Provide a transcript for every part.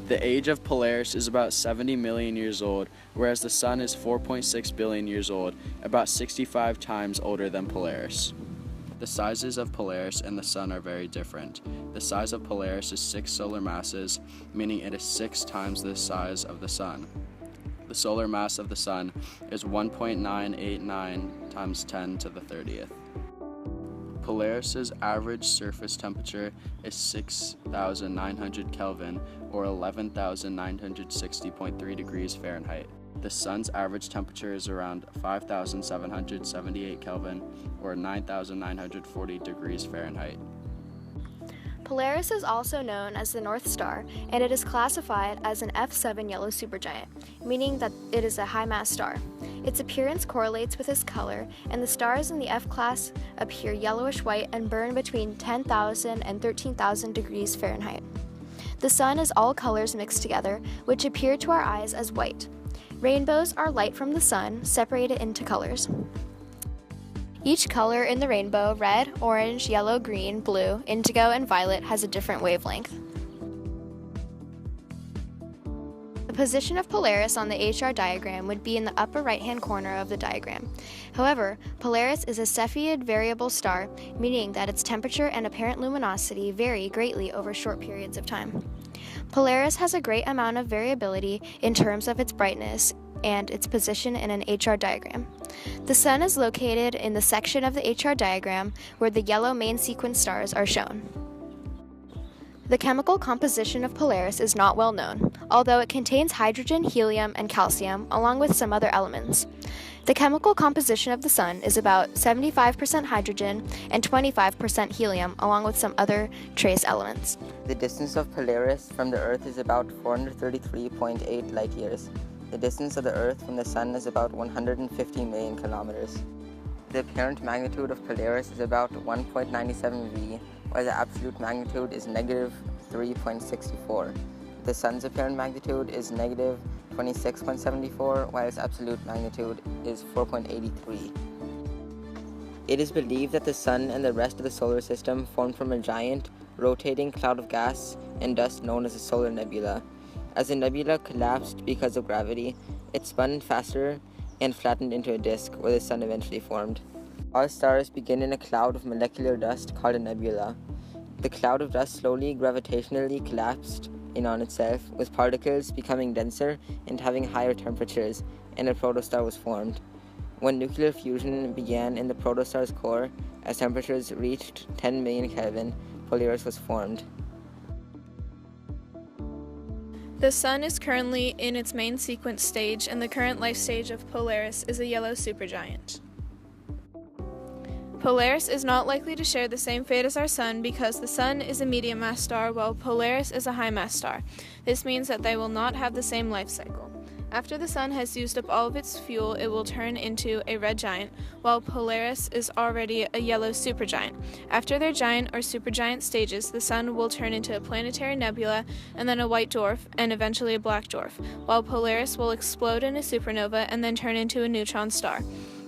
The age of Polaris is about 70 million years old, whereas the Sun is 4.6 billion years old, about 65 times older than Polaris. The sizes of Polaris and the Sun are very different. The size of Polaris is 6 solar masses, meaning it is 6 times the size of the Sun. The solar mass of the Sun is 1.989 times 10 to the 30th. Polaris's average surface temperature is 6,900 Kelvin, or 11,960.3 degrees Fahrenheit. The Sun's average temperature is around 5,778 Kelvin, or 9,940 degrees Fahrenheit. Polaris is also known as the North Star, and it is classified as an F7 yellow supergiant, meaning that it is a high-mass star. Its appearance correlates with its color, and the stars in the F class appear yellowish-white and burn between 10,000 and 13,000 degrees Fahrenheit. The Sun is all colors mixed together, which appear to our eyes as white. Rainbows are light from the Sun, separated into colors. Each color in the rainbow, red, orange, yellow, green, blue, indigo, and violet, has a different wavelength. The position of Polaris on the HR diagram would be in the upper right-hand corner of the diagram. However, Polaris is a Cepheid variable star, meaning that its temperature and apparent luminosity vary greatly over short periods of time. Polaris has a great amount of variability in terms of its brightness and its position in an HR diagram. The Sun is located in the section of the HR diagram where the yellow main sequence stars are shown. The chemical composition of Polaris is not well known, although it contains hydrogen, helium, and calcium, along with some other elements. The chemical composition of the Sun is about 75% hydrogen and 25% helium, along with some other trace elements. The distance of Polaris from the Earth is about 433.8 light years. The distance of the Earth from the Sun is about 150 million kilometers. The apparent magnitude of Polaris is about 1.97 V, while the absolute magnitude is negative 3.64. The Sun's apparent magnitude is negative 26.74, while its absolute magnitude is 4.83. It is believed that the Sun and the rest of the solar system formed from a giant, rotating cloud of gas and dust known as a solar nebula. As the nebula collapsed because of gravity, it spun faster and flattened into a disk where the Sun eventually formed. All stars begin in a cloud of molecular dust called a nebula. The cloud of dust slowly gravitationally collapsed in on itself, with particles becoming denser and having higher temperatures, and a protostar was formed. When nuclear fusion began in the protostar's core, as temperatures reached 10 million Kelvin, Polaris was formed. The Sun is currently in its main sequence stage, and the current life stage of Polaris is a yellow supergiant. Polaris is not likely to share the same fate as our Sun because the Sun is a medium-mass star while Polaris is a high-mass star. This means that they will not have the same life cycle. After the Sun has used up all of its fuel, it will turn into a red giant, while Polaris is already a yellow supergiant. After their giant or supergiant stages, the Sun will turn into a planetary nebula, and then a white dwarf, and eventually a black dwarf, while Polaris will explode in a supernova and then turn into a neutron star.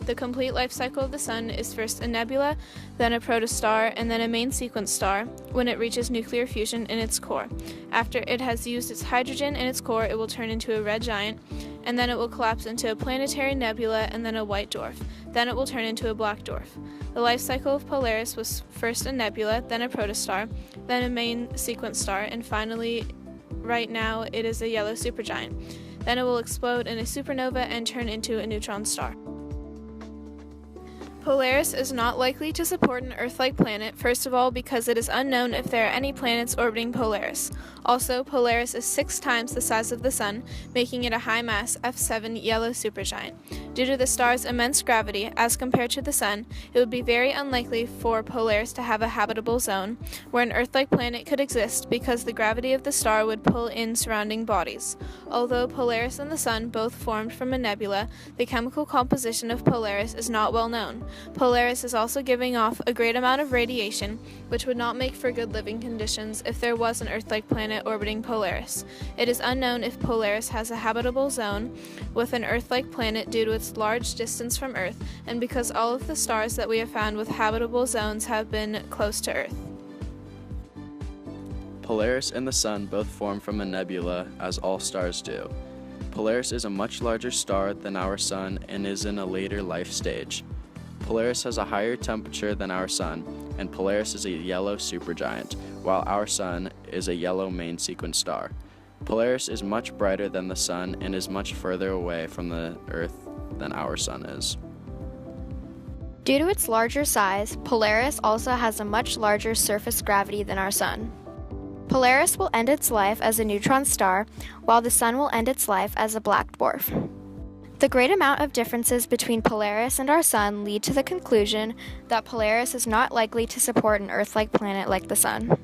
The complete life cycle of the Sun is first a nebula, then a protostar, and then a main sequence star when it reaches nuclear fusion in its core. After it has used its hydrogen in its core, it will turn into a red giant, and then it will collapse into a planetary nebula and then a white dwarf. Then it will turn into a black dwarf. The life cycle of Polaris was first a nebula, then a protostar, then a main sequence star, and finally, right now, it is a yellow supergiant. Then it will explode in a supernova and turn into a neutron star. Polaris is not likely to support an Earth-like planet, first of all because it is unknown if there are any planets orbiting Polaris. Also, Polaris is 6 times the size of the Sun, making it a high-mass F7 yellow supergiant. Due to the star's immense gravity, as compared to the Sun, it would be very unlikely for Polaris to have a habitable zone, where an Earth-like planet could exist because the gravity of the star would pull in surrounding bodies. Although Polaris and the Sun both formed from a nebula, the chemical composition of Polaris is not well known. Polaris is also giving off a great amount of radiation, which would not make for good living conditions if there was an Earth-like planet orbiting Polaris. It is unknown if Polaris has a habitable zone with an Earth-like planet due to its large distance from Earth, and because all of the stars that we have found with habitable zones have been close to Earth. Polaris and the Sun both form from a nebula, as all stars do. Polaris is a much larger star than our Sun and is in a later life stage. Polaris has a higher temperature than our Sun, and Polaris is a yellow supergiant, while our Sun is a yellow main sequence star. Polaris is much brighter than the Sun and is much further away from the Earth than our Sun is. Due to its larger size, Polaris also has a much larger surface gravity than our Sun. Polaris will end its life as a neutron star, while the Sun will end its life as a black dwarf. The great amount of differences between Polaris and our Sun lead to the conclusion that Polaris is not likely to support an Earth-like planet like the Sun.